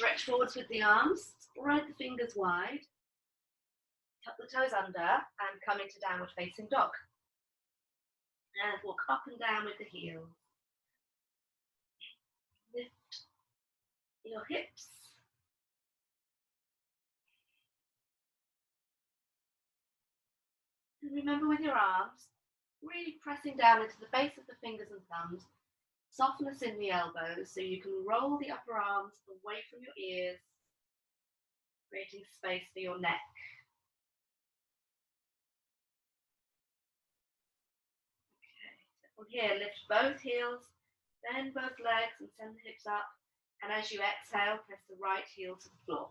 Stretch forwards with the arms, spread the fingers wide, tuck the toes under and come into downward facing dog. And walk up and down with the heels. Lift your hips. And remember with your arms, really pressing down into the base of the fingers and thumbs, softness in the elbows so you can roll the upper arms away from your ears, creating space for your neck. Okay, so from here, lift both heels, bend both legs and send the hips up. And as you exhale, press the right heel to the floor.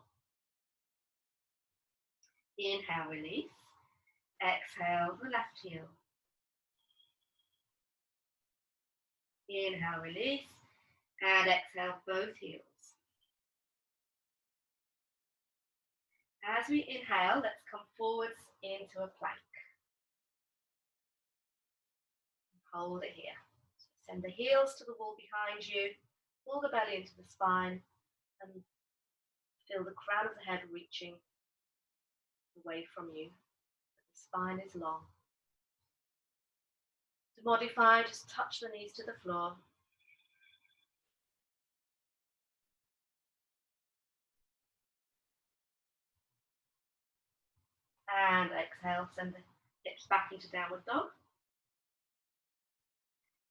Inhale, release. Exhale, the left heel. Inhale, release. And exhale, both heels. As we inhale, let's come forwards into a plank. Hold it here. Send the heels to the wall behind you. Pull the belly into the spine and feel the crown of the head reaching away from you. The spine is long. To modify, just touch the knees to the floor. And exhale, send the hips back into downward dog.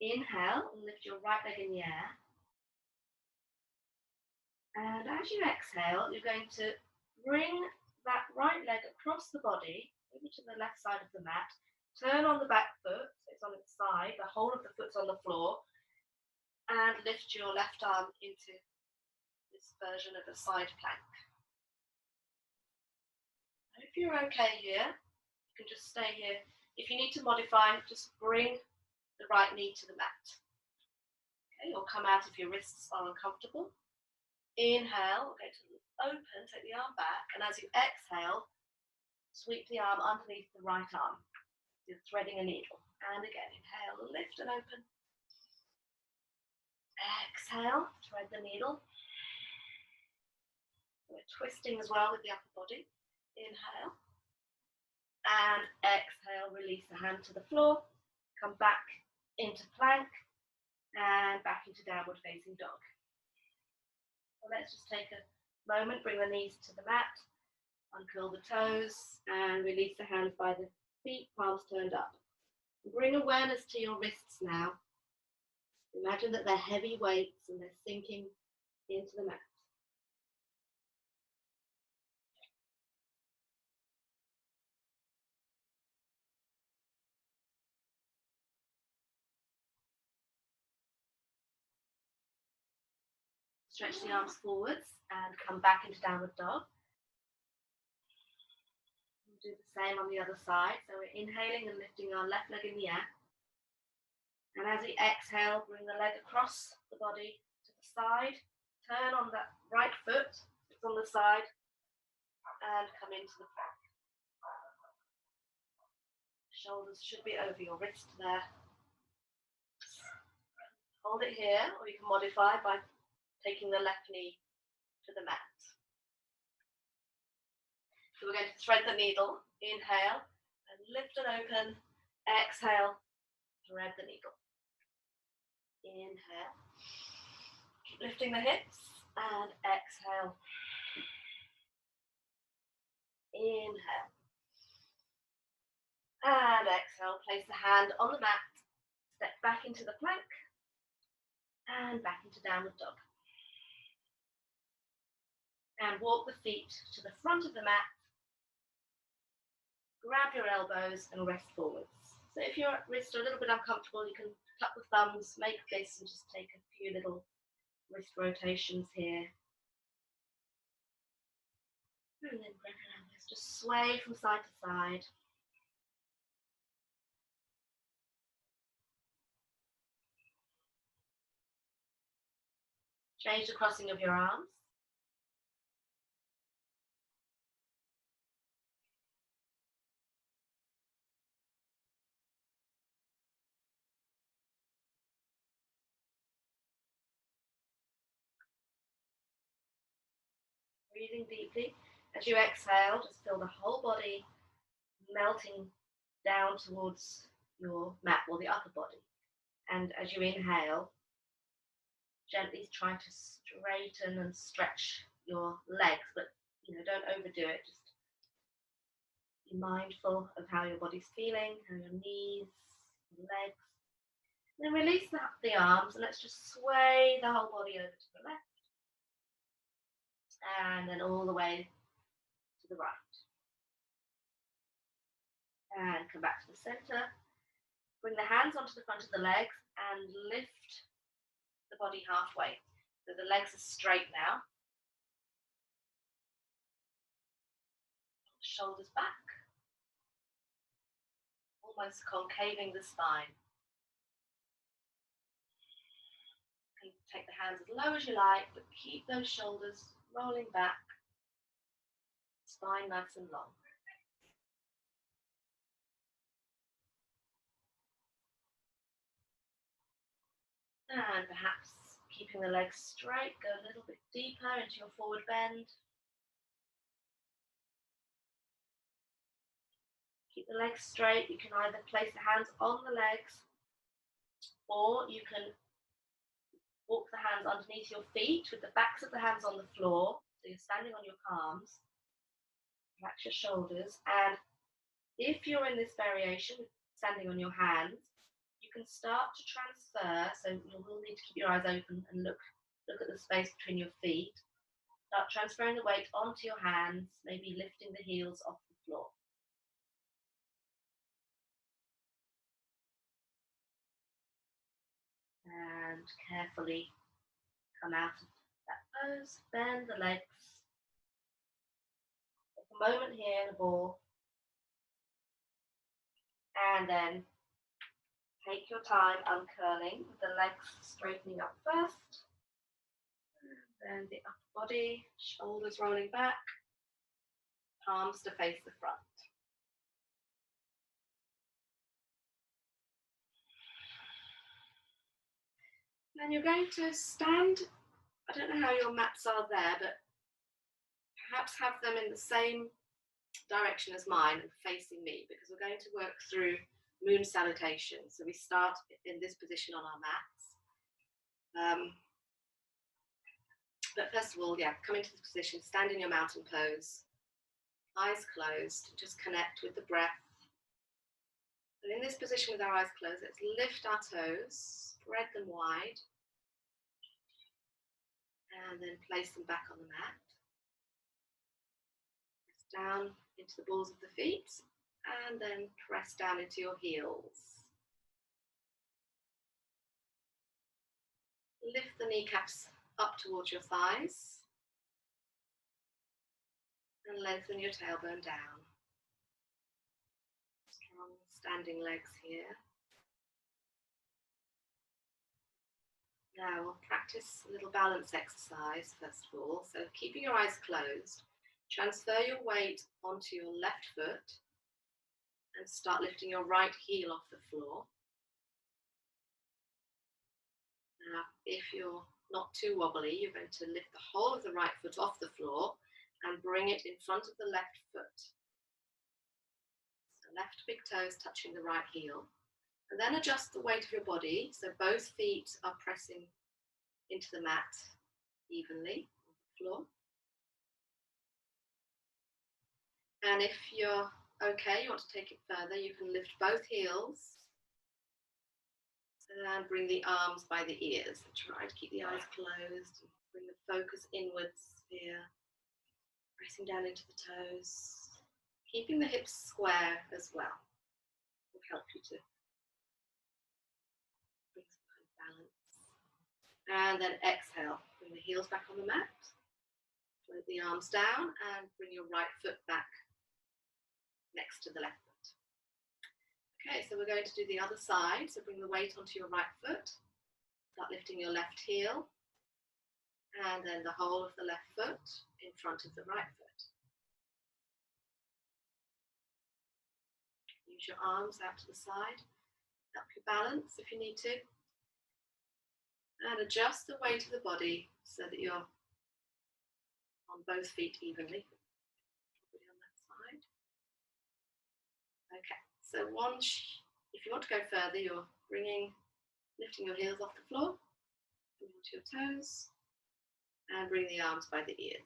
Inhale, and lift your right leg in the air. And as you exhale, you're going to bring that right leg across the body, maybe to the left side of the mat. Turn on the back foot, so it's on its side, the whole of the foot's on the floor. And lift your left arm into this version of a side plank. If you're okay here, you can just stay here. If you need to modify, just bring the right knee to the mat. Okay, or come out if your wrists are uncomfortable. Inhale, we're going to open, take the arm back, and as you exhale, sweep the arm underneath the right arm. You're threading a needle. And again, inhale, lift and open. Exhale, thread the needle. We're twisting as well with the upper body. Inhale. And exhale, release the hand to the floor. Come back into plank and back into downward facing dog. So let's just take a moment, bring the knees to the mat, uncurl the toes and release the hands by the feet, palms turned up. Bring awareness to your wrists now. Imagine that they're heavy weights and they're sinking into the mat. Stretch the arms forwards and come back into downward dog. We'll do the same on the other side. So we're inhaling and lifting our left leg in the air. And as we exhale, bring the leg across the body to the side. Turn on that right foot, it's on the side, and come into the plank. Shoulders should be over your wrist there. Hold it here, or you can modify by taking the left knee to the mat. So we're going to thread the needle. Inhale and lift and open. Exhale, thread the needle. Inhale. Keep lifting the hips and exhale. Inhale. And exhale. Place the hand on the mat. Step back into the plank and back into downward dog. And walk the feet to the front of the mat. Grab your elbows and rest forwards. So if your wrists are a little bit uncomfortable, you can tuck the thumbs, make this, and just take a few little wrist rotations here. And then bring your elbows, just sway from side to side. Change the crossing of your arms. Breathing deeply. As you exhale, just feel the whole body melting down towards your mat or the upper body. And as you inhale, gently try to straighten and stretch your legs, but don't overdo it. Just be mindful of how your body's feeling, how your knees, your legs. Then release the arms, and let's just sway the whole body over to the left, and then all the way to the right. And come back to the center. Bring the hands onto the front of the legs and lift the body halfway. So the legs are straight now. Shoulders back. Almost concaving the spine. You can take the hands as low as you like, but keep those shoulders rolling back. Spine nice and long. And perhaps keeping the legs straight, go a little bit deeper into your forward bend. Keep the legs straight. You can either place the hands on the legs, or you can walk the hands underneath your feet with the backs of the hands on the floor. So you're standing on your palms. Relax your shoulders. And if you're in this variation, standing on your hands, you can start to transfer. So you will need to keep your eyes open and look at the space between your feet. Start transferring the weight onto your hands, maybe lifting the heels off the floor. And carefully come out of that pose, bend the legs. Take a moment here in a ball. And then take your time uncurling with the legs straightening up first. And then the upper body, shoulders rolling back, palms to face the front. And you're going to stand, I don't know how your mats are there, but perhaps have them in the same direction as mine and facing me, because we're going to work through moon salutation. So we start in this position on our mats. But first of all, come into this position, stand in your mountain pose, eyes closed, just connect with the breath. And in this position with our eyes closed, let's lift our toes, spread them wide, and then place them back on the mat. Press down into the balls of the feet, and then press down into your heels. Lift the kneecaps up towards your thighs, and lengthen your tailbone down. Strong standing legs here. Now we'll practice a little balance exercise first of all. So keeping your eyes closed, transfer your weight onto your left foot and start lifting your right heel off the floor. Now, if you're not too wobbly, you're going to lift the whole of the right foot off the floor and bring it in front of the left foot. So left big toes touching the right heel. And then adjust the weight of your body so both feet are pressing into the mat evenly on the floor. And if you're okay, you want to take it further, you can lift both heels and bring the arms by the ears. And try to keep the eyes closed and bring the focus inwards here, pressing down into the toes, keeping the hips square as well. Will help you to bring some kind of balance. And then exhale, bring the heels back on the mat, float the arms down and bring your right foot back next to the left foot. Okay, so we're going to do the other side. So bring the weight onto your right foot, start lifting your left heel, and then the whole of the left foot in front of the right foot. Use your arms out to the side, help you balance if you need to. And adjust the weight of the body so that you're on on both feet evenly. Probably on that side. Okay, so if you want to go further, you're lifting your heels off the floor, bring onto your toes, and bring the arms by the ears.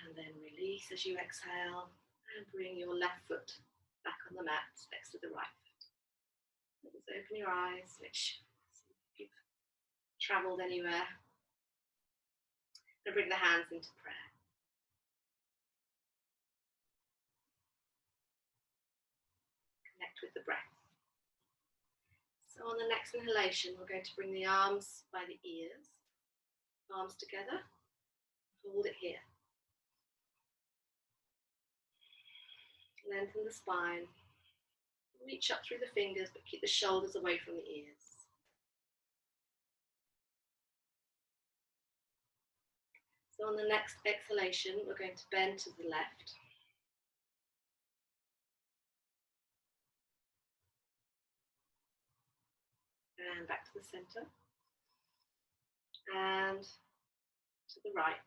And then release as you exhale, and bring your left foot back on the mat next to the right foot. Just open your eyes, which if you've travelled anywhere, and bring the hands into prayer. Connect with the breath. So on the next inhalation, we're going to bring the arms by the ears, arms together, hold it here. Lengthen the spine, reach up through the fingers, but keep the shoulders away from the ears. So on the next exhalation, we're going to bend to the left. And back to the center. And to the right.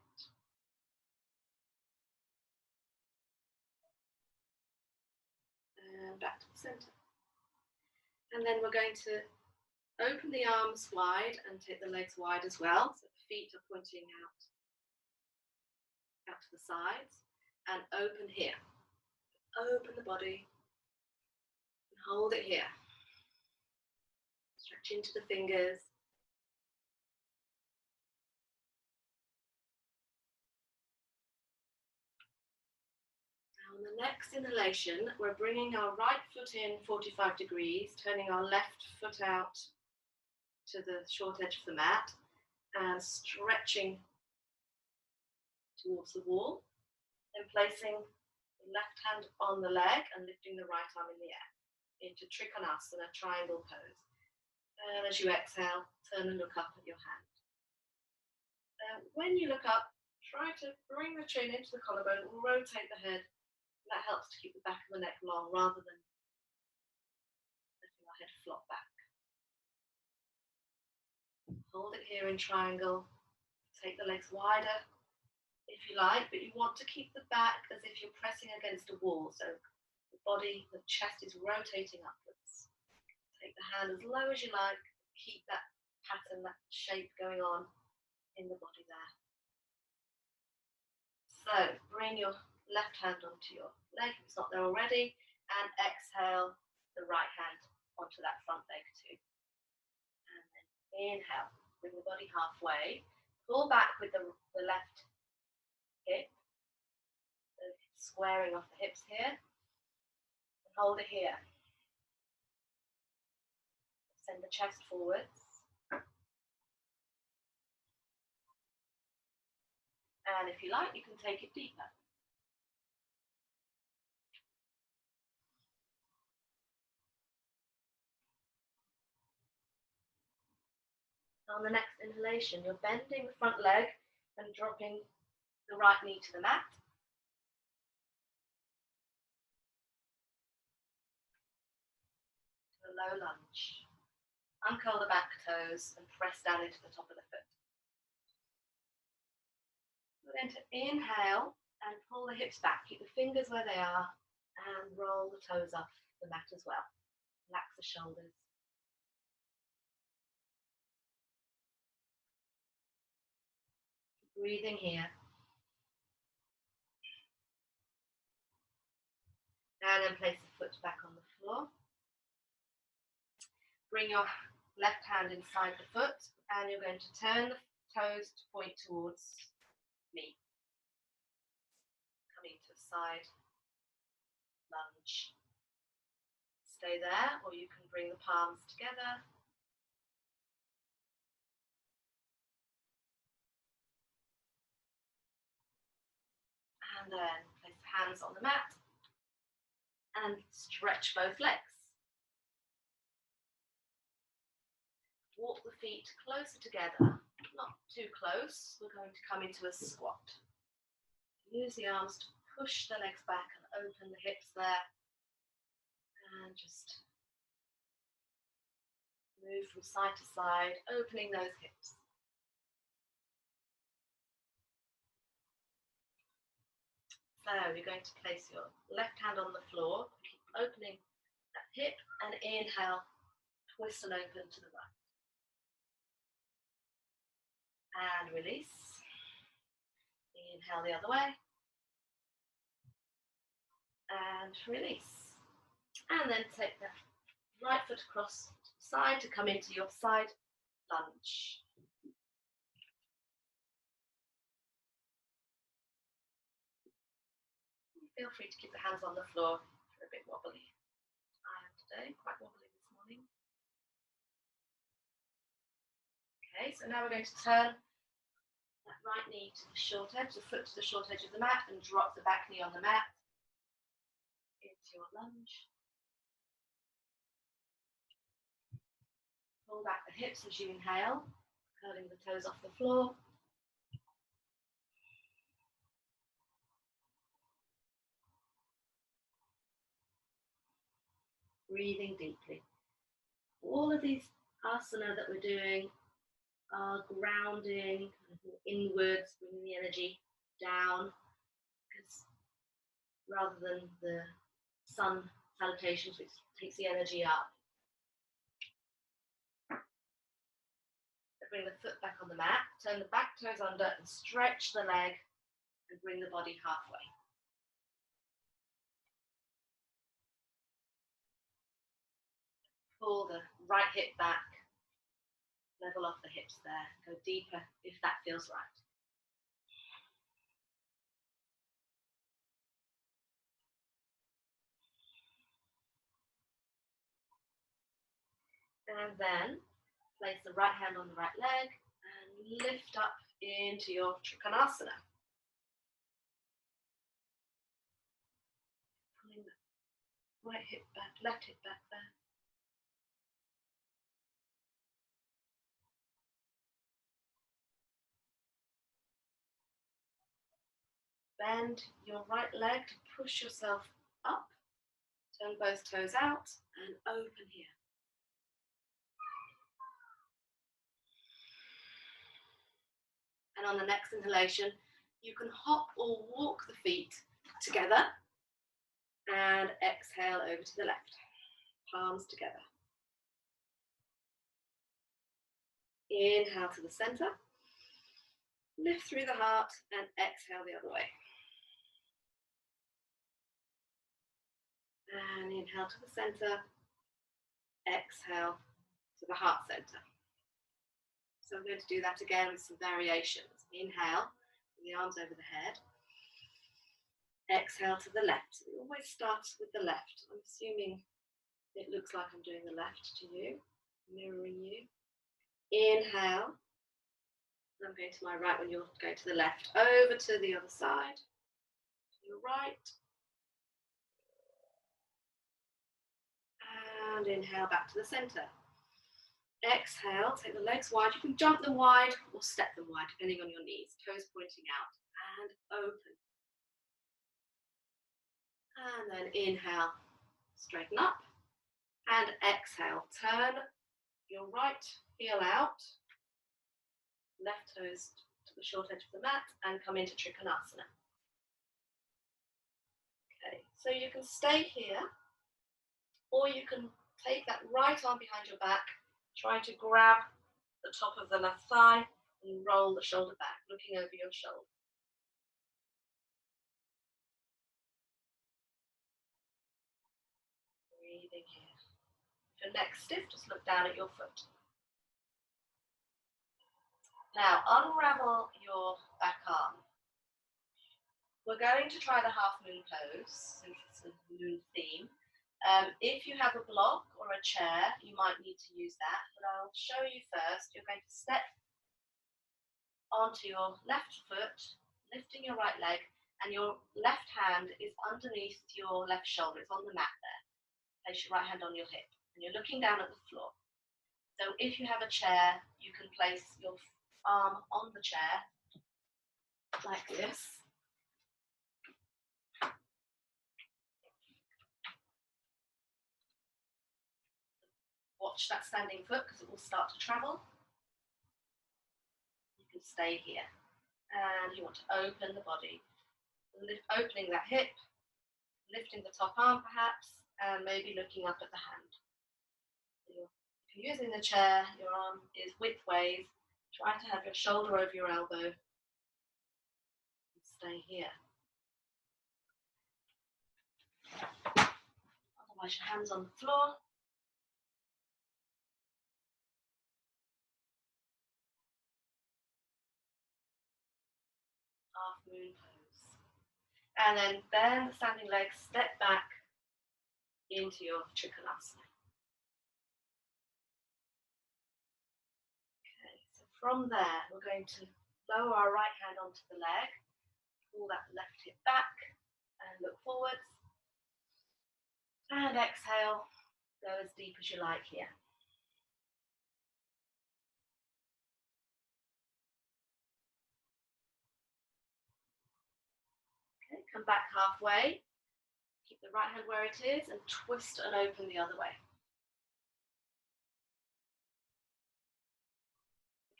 And back to the center. And then we're going to open the arms wide and take the legs wide as well. So the feet are pointing out to the sides. And open here. Open the body. And hold it here. Stretch into the fingers. On the next inhalation, we're bringing our right foot in 45 degrees, turning our left foot out to the short edge of the mat and stretching towards the wall, then placing the left hand on the leg and lifting the right arm in the air into Trikonasana, triangle pose. And as you exhale, turn and look up at your hand. When you look up, try to bring the chin into the collarbone, rotate the head. That helps to keep the back of the neck long rather than letting our head flop back. Hold it here in triangle. Take the legs wider if you like, but you want to keep the back as if you're pressing against a wall. So the body, the chest is rotating upwards. Take the hand as low as you like. Keep that pattern, that shape going on in the body there. So bring your left hand onto your leg if it's not there already, and exhale the right hand onto that front leg too. And then inhale, bring the body halfway, pull back with the left hip, so squaring off the hips here, and hold it here. Send the chest forwards. And if you like, you can take it deeper. On the next inhalation, you're bending the front leg and dropping the right knee to the mat. To a low lunge. Uncurl the back toes and press down into the top of the foot. We're going to inhale and pull the hips back. Keep the fingers where they are and roll the toes off the mat as well. Relax the shoulders. Breathing here. And then place the foot back on the floor. Bring your left hand inside the foot and you're going to turn the toes to point towards me. Coming to a side lunge. Stay there, or you can bring the palms together. And then place the hands on the mat and stretch both legs. Walk the feet closer together, not too close. We're going to come into a squat. Use the arms to push the legs back and open the hips there. And just move from side to side, opening those hips. So you're going to place your left hand on the floor, keep opening that hip, and inhale, twist and open to the right. And release. Inhale the other way. And release. And then take the right foot across to the side to come into your side lunge. Feel free to keep the hands on the floor if you're a bit wobbly. I am today, quite wobbly this morning. Okay, so now we're going to turn that right knee to the short edge, the foot to the short edge of the mat, and drop the back knee on the mat into your lunge. Pull back the hips as you inhale, curling the toes off the floor. Breathing deeply. All of these asana that we're doing are grounding inwards, bringing the energy down, because rather than the sun salutations, which takes the energy up. Bring the foot back on the mat, turn the back toes under and stretch the leg and bring the body halfway. Pull the right hip back, level off the hips there, go deeper if that feels right. And then place the right hand on the right leg and lift up into your Trikonasana. Pulling the right hip back, left hip back there. Bend your right leg to push yourself up. Turn both toes out and open here. And on the next inhalation, you can hop or walk the feet together and exhale over to the left. Palms together. Inhale to the center. Lift through the heart and exhale the other way. And inhale to the center. Exhale to the heart center. So I'm going to do that again with some variations. Inhale, with the arms over the head. Exhale to the left. So we always start with the left. I'm assuming it looks like I'm doing the left to you, mirroring you. Inhale. I'm going to my right when you're going to the left. Over to the other side. To your right. And inhale back to the center. Exhale, take the legs wide. You can jump them wide or step them wide, depending on your knees. Toes pointing out. And open. And then inhale, straighten up. And exhale, turn your right heel out. Left toes to the short edge of the mat and come into Trikonasana. Okay, so you can stay here, or you can take that right arm behind your back, try to grab the top of the left thigh and roll the shoulder back, looking over your shoulder. Breathing here. If your neck's stiff, just look down at your foot. Now, unravel your back arm. We're going to try the half moon pose, since it's a moon theme. If you have a block or a chair, you might need to use that, but I'll show you first. You're going to step onto your left foot, lifting your right leg, and your left hand is underneath your left shoulder. It's on the mat there. Place your right hand on your hip, and you're looking down at the floor. So if you have a chair, you can place your arm on the chair, like this. Watch that standing foot because it will start to travel. You can stay here. And you want to open the body. Opening that hip, lifting the top arm perhaps, and maybe looking up at the hand. If you're using the chair, your arm is widthways. Try to have your shoulder over your elbow. And stay here. Otherwise, your hands on the floor. Half moon pose. And then bend the standing legs, step back into your trikonasana. Okay, so from there, we're going to lower our right hand onto the leg, pull that left hip back, and look forwards. And exhale, go as deep as you like here. Okay, come back halfway. Keep the right hand where it is and twist and open the other way.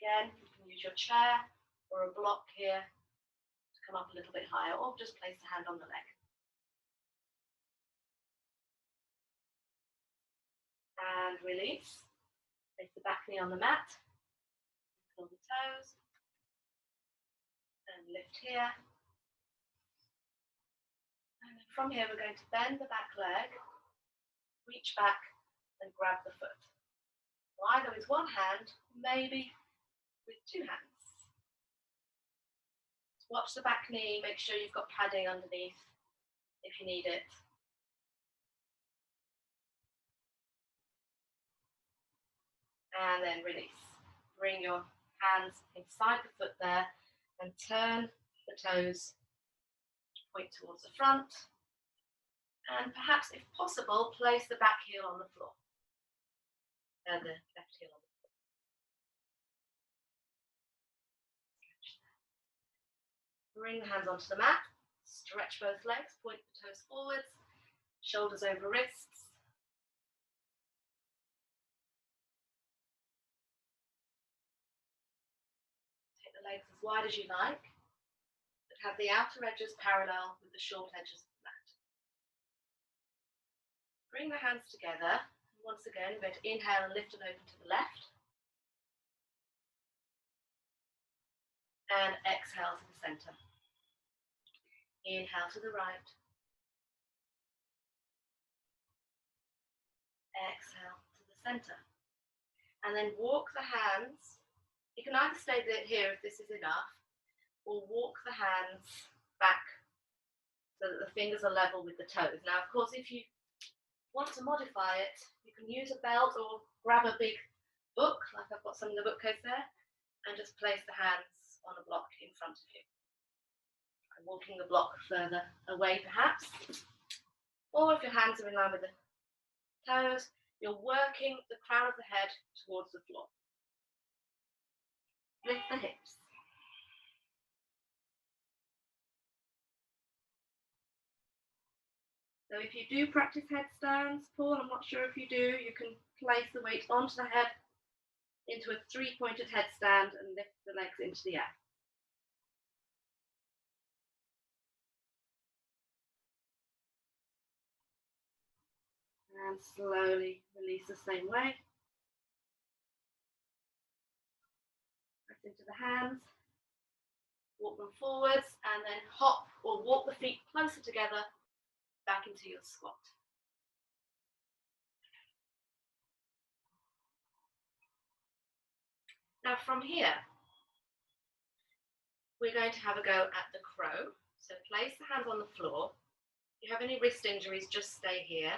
Again, you can use your chair or a block here to come up a little bit higher, or just place the hand on the leg. And release. Place the back knee on the mat. Curl the toes. And lift here. And then from here, we're going to bend the back leg, reach back, and grab the foot. So either with one hand, maybe with two hands. Watch the back knee, make sure you've got padding underneath if you need it. And then release. Bring your hands inside the foot there and turn the toes to point towards the front. And perhaps, if possible, place the back heel on the floor. And the left heel on the floor. Bring the hands onto the mat. Stretch both legs, point the toes forwards, shoulders over wrists. Legs as wide as you like, but have the outer edges parallel with the short edges of the mat. Bring the hands together. Once again, we're going to inhale and lift and open to the left. And exhale to the center. Inhale to the right. Exhale to the center. And then walk the hands. You can either stay here if this is enough, or walk the hands back so that the fingers are level with the toes. Now, of course, if you want to modify it, you can use a belt or grab a big book, like I've got some in the bookcase there, and just place the hands on a block in front of you. And walking the block further away, perhaps. Or if your hands are in line with the toes, you're working the crown of the head towards the floor. Lift the hips. So if you do practice headstands, Paul, I'm not sure if you do, you can place the weight onto the head into a three-pointed headstand and lift the legs into the air. And slowly release the same way. Press into the hands. Walk them forwards and then hop or walk the feet closer together back into your squat. Now from here, we're going to have a go at the crow. So place the hands on the floor. If you have any wrist injuries, just stay here.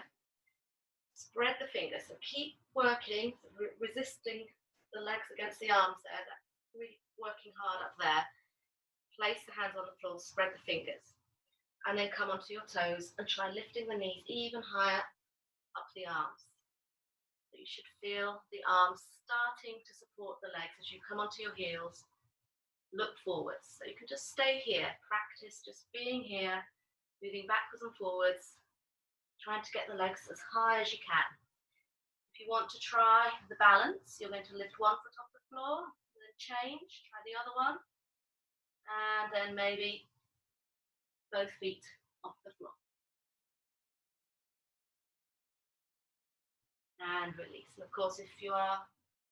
Spread the fingers. So keep working, resisting the legs against the arms there. That's really working hard up there. Place the hands on the floor, spread the fingers. And then come onto your toes and try lifting the knees even higher up the arms. So you should feel the arms starting to support the legs as you come onto your heels. Look forwards. So you can just stay here, practice just being here, moving backwards and forwards, trying to get the legs as high as you can. If you want to try the balance, you're going to lift one foot off the floor, then change, try the other one, and then maybe both feet off the floor. And release. And of course, if you are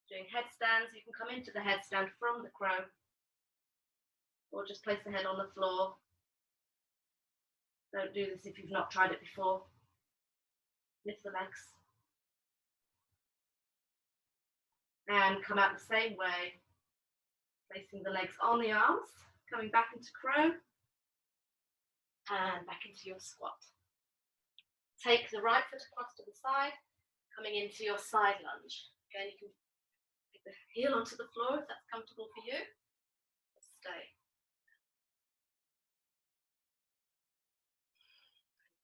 doing headstands, you can come into the headstand from the crow, or just place the head on the floor. Don't do this if you've not tried it before. Lift the legs. And come out the same way, placing the legs on the arms, coming back into crow, and back into your squat. Take the right foot across to the side, coming into your side lunge. Again, you can get the heel onto the floor if that's comfortable for you. Stay.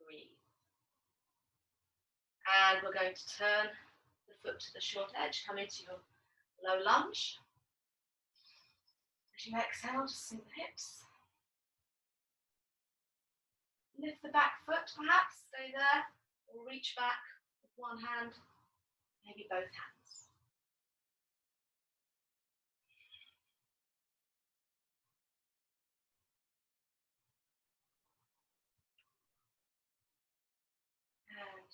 Breathe. And we're going to turn the foot to the short edge, come into your low lunge. As you exhale, just sink the hips. Lift the back foot perhaps, stay there, or reach back with one hand, maybe both hands. And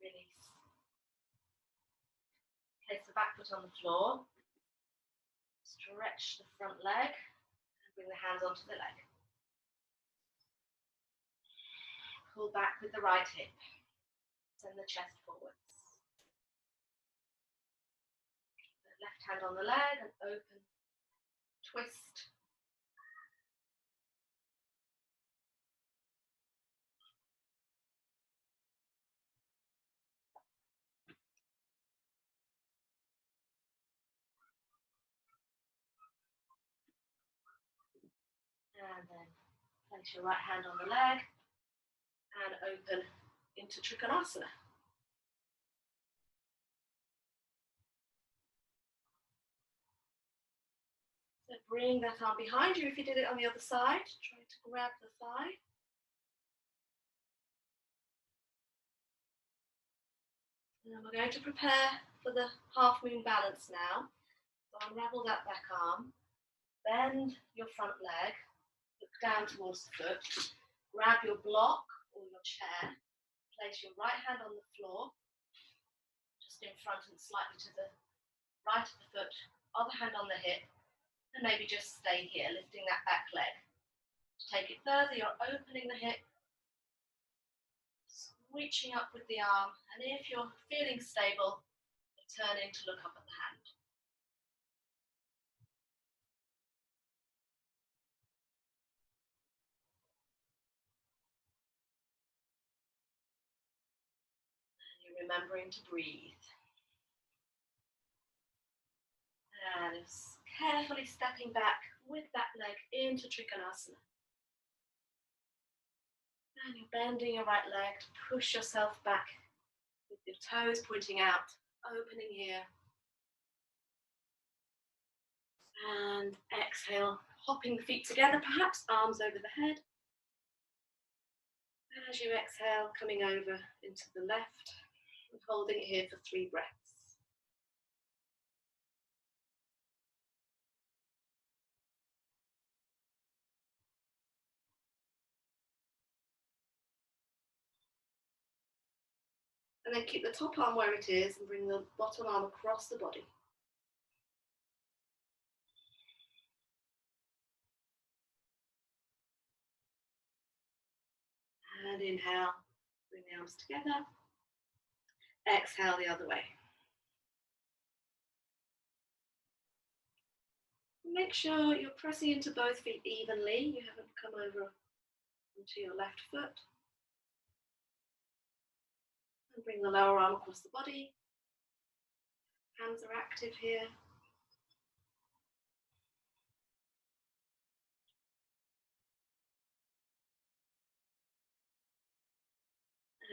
release. Place the back foot on the floor. Stretch the front leg and bring the hands onto the leg. Pull back with the right hip. Send the chest forwards. The left hand on the leg and open. Twist. And then place your right hand on the leg and open into Trikonasana. So bring that arm behind you if you did it on the other side. Try to grab the thigh. And we're going to prepare for the half moon balance now. So unravel that back arm, bend your front leg, look down towards the foot, grab your block or your chair, place your right hand on the floor, just in front and slightly to the right of the foot, other hand on the hip, and maybe just stay here, lifting that back leg. To take it further, you're opening the hip, reaching up with the arm, and if you're feeling stable, turning to look up at the hand. And you're remembering to breathe. And just carefully stepping back with that leg into Trikonasana. And you're bending your right leg to push yourself back with your toes pointing out, opening here. And exhale, hopping the feet together, perhaps arms over the head. And as you exhale, coming over into the left and holding it here for 3 breaths. And then keep the top arm where it is and bring the bottom arm across the body. And inhale, bring the arms together. Exhale the other way. Make sure you're pressing into both feet evenly. You haven't come over onto your left foot. And bring the lower arm across the body. Hands are active here.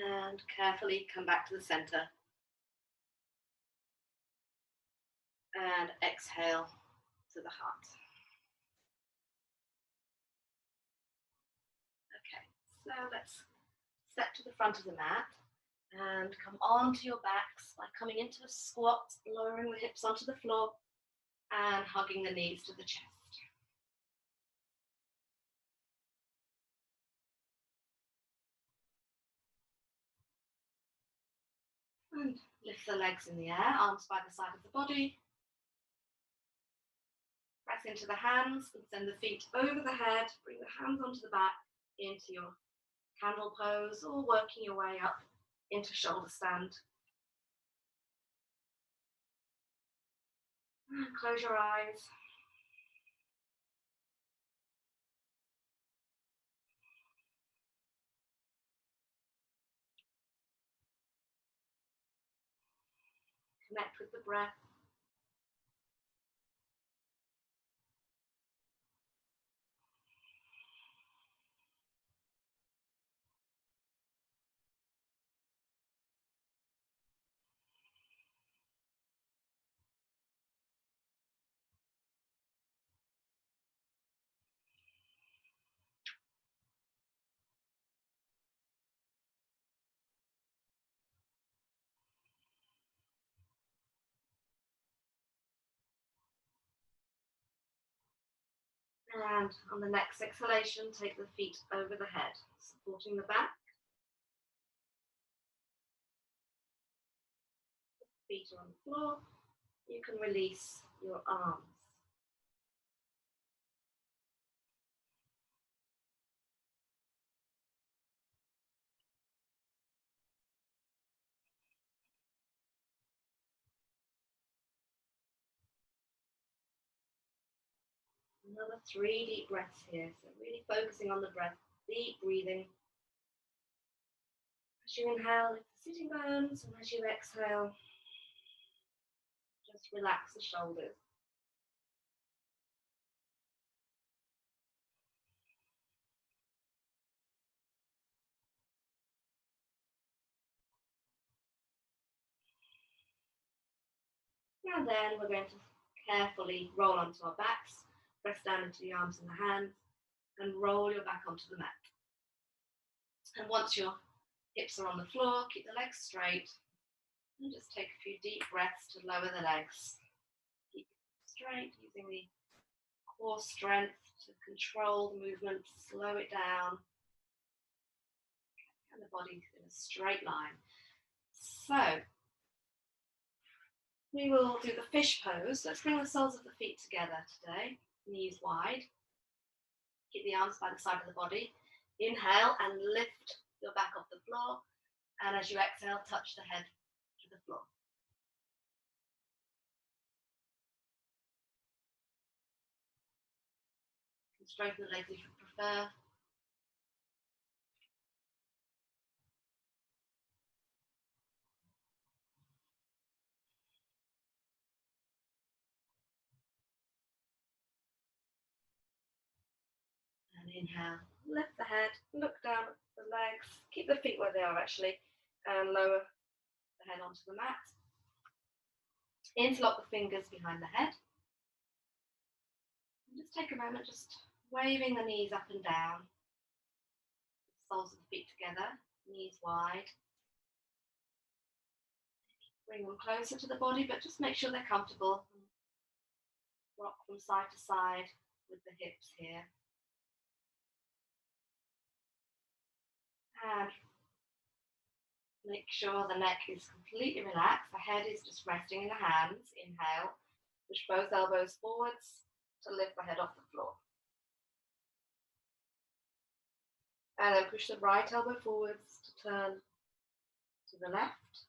And carefully come back to the center. And exhale to the heart. Okay, so let's step to the front of the mat And come onto your backs by coming into a squat, lowering the hips onto the floor and hugging the knees to the chest. And lift the legs in the air, arms by the side of the body. Press into the hands and send the feet over the head. Bring the hands onto the back into your candle pose or working your way up into shoulder stand. And close your eyes. Connect with the breath. And on the next exhalation, take the feet over the head, supporting the back. Feet are on the floor. You can release your arms. Another 3 deep breaths here. So really focusing on the breath, deep breathing. As you inhale, lift the sitting bones, and as you exhale, just relax the shoulders. And then we're going to carefully roll onto our backs, press down into the arms and the hands, and roll your back onto the mat. And once your hips are on the floor, keep the legs straight, and just take a few deep breaths to lower the legs. Keep it straight, using the core strength to control the movement, slow it down, and the body in a straight line. So, we will do the fish pose. Let's bring the soles of the feet together today, knees wide. Keep the arms by the side of the body. Inhale and lift your back off the floor. And as you exhale, touch the head to the floor. You can straighten the legs if you prefer. And inhale, lift the head, look down at the legs, keep the feet where they are actually, and lower the head onto the mat. Interlock the fingers behind the head. And just take a moment, just waving the knees up and down. Soles of the feet together, knees wide. Bring them closer to the body, but just make sure they're comfortable. Rock from side to side with the hips here. And make sure the neck is completely relaxed. The head is just resting in the hands. Inhale, push both elbows forwards to lift the head off the floor. And then push the right elbow forwards to turn to the left.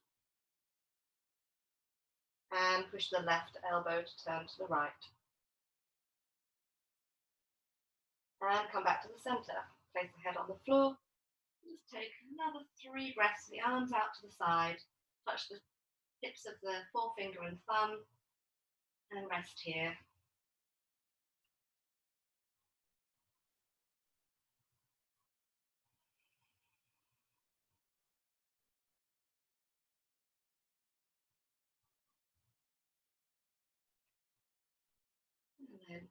And push the left elbow to turn to the right. And come back to the center. Place the head on the floor. Just take another 3 breaths, the arms out to the side. Touch the tips of the forefinger and thumb. And rest here. And then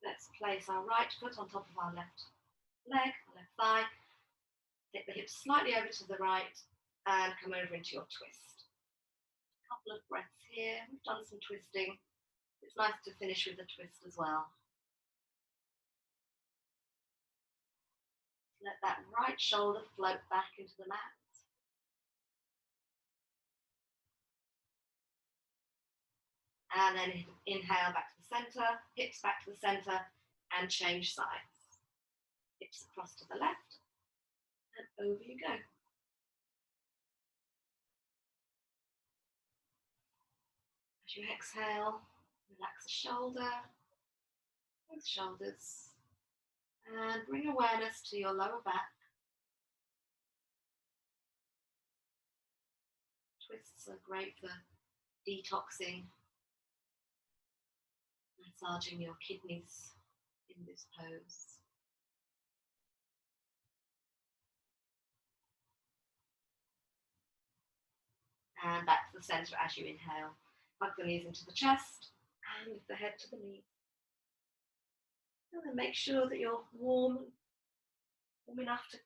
let's place our right foot on top of our left leg, our left thigh, Take the hips slightly over to the right and come over into your twist. A couple of breaths here. We've done some twisting. It's nice to finish with a twist as well. Let that right shoulder float back into the mat. And then inhale back to the center, hips back to the center, and change sides. Hips across to the left, and over you go. As you exhale, relax the shoulder, both shoulders, and bring awareness to your lower back. Twists are great for detoxing, massaging your kidneys in this pose. And back to the center as you inhale. Hug the knees into the chest and lift the head to the knees. And then make sure that you're warm enough to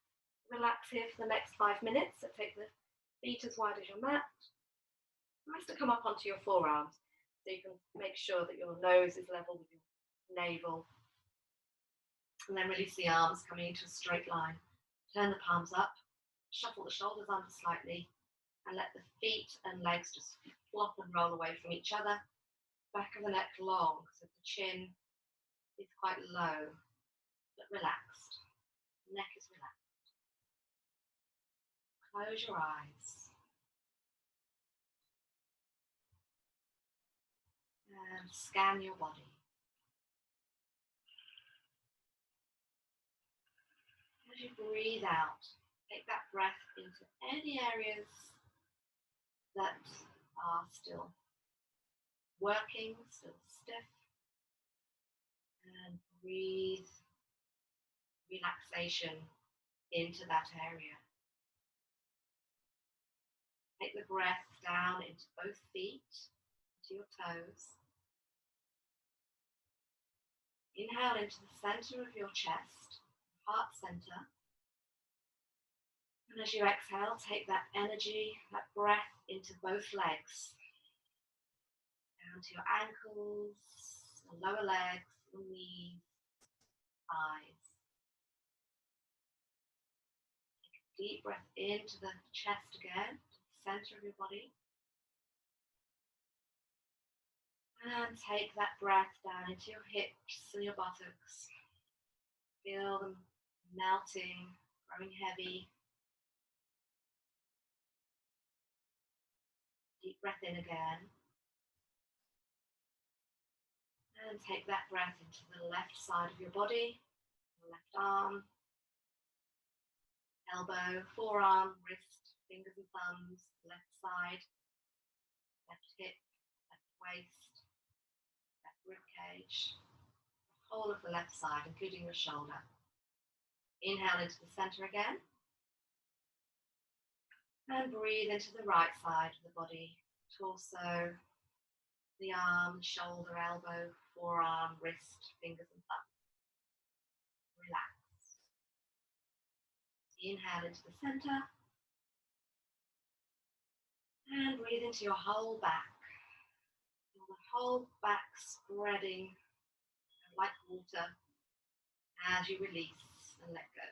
relax here for the next 5 minutes. So take the feet as wide as your mat. Nice to come up onto your forearms so you can make sure that your nose is level with your navel. And then release the arms coming into a straight line. Turn the palms up, shuffle the shoulders under slightly, and let the feet and legs just flop and roll away from each other. Back of the neck long, so the chin is quite low, but relaxed. The neck is relaxed. Close your eyes. And scan your body. As you breathe out, take that breath into any areas that are still working, still stiff, and breathe relaxation into that area. Take the breath down into both feet, into your toes. Inhale into the center of your chest, heart center. And as you exhale, take that energy, that breath into both legs. Down to your ankles, the lower legs, the knees, thighs. Take a deep breath into the chest again, to the center of your body. And take that breath down into your hips and your buttocks. Feel them melting, growing heavy. Deep breath in again. And take that breath into the left side of your body, the left arm, elbow, forearm, wrist, fingers and thumbs, left side, left hip, left waist, left rib cage, the whole of the left side, including your shoulder. Inhale into the center again. And breathe into the right side of the body, torso, the arm, shoulder, elbow, forearm, wrist, fingers and thumbs. Relax. Inhale into the center. And breathe into your whole back. Feel the whole back spreading like water as you release and let go.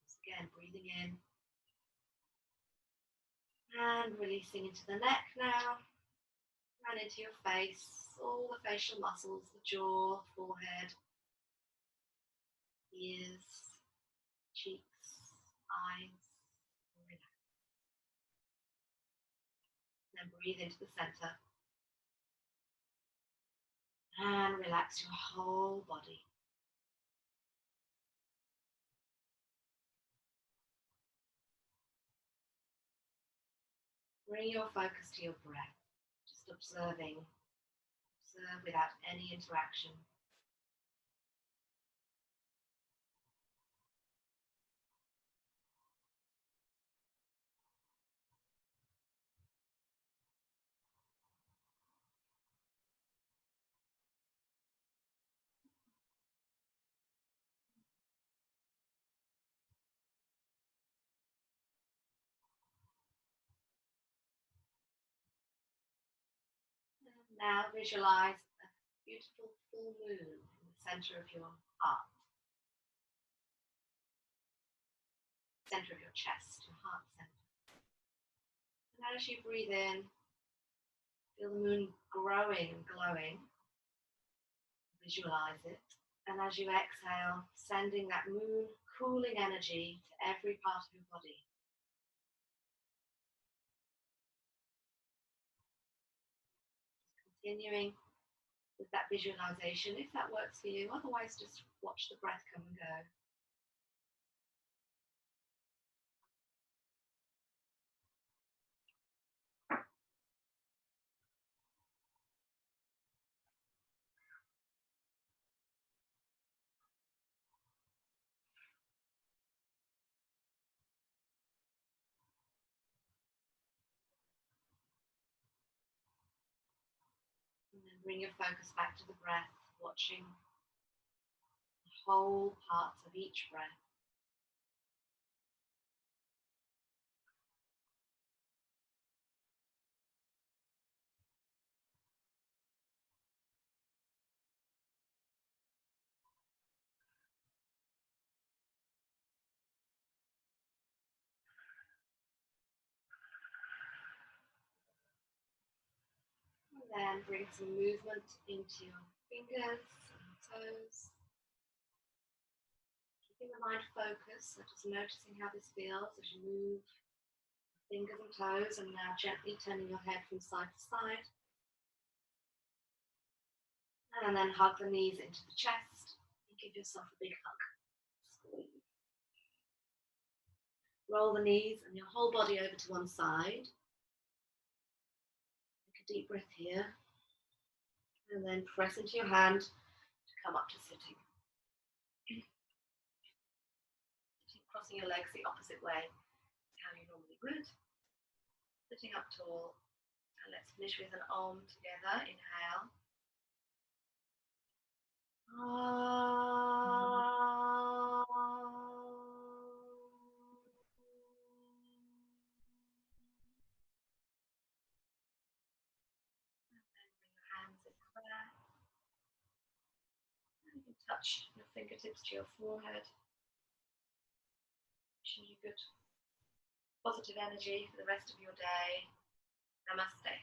Once again, breathing in. And releasing into the neck now. And into your face, all the facial muscles, the jaw, forehead, ears, cheeks, eyes. Relax. Then breathe into the center. And relax your whole body. Bring your focus to your breath, just observing. Observe without any interaction. Now visualize a beautiful full moon in the center of your heart, center of your chest, your heart center. And as you breathe in, feel the moon growing and glowing. Visualize it. And as you exhale, sending that moon cooling energy to every part of your body. Continuing with that visualization, if that works for you. Otherwise, just watch the breath come and go. And then bring your focus back to the breath, watching the whole parts of each breath. And then bring some movement into your fingers and toes. Keeping the mind focused, so just noticing how this feels as you move fingers and toes, and now gently turning your head from side to side. And then hug the knees into the chest and give yourself a big hug. Squeeze. Roll the knees and your whole body over to one side. Take a deep breath here. And then press into your hand to come up to sitting. Crossing your legs the opposite way, how you normally would. Sitting up tall. And let's finish with an Om together. Inhale. And you can touch your fingertips to your forehead. Wishing you good positive energy for the rest of your day. Namaste.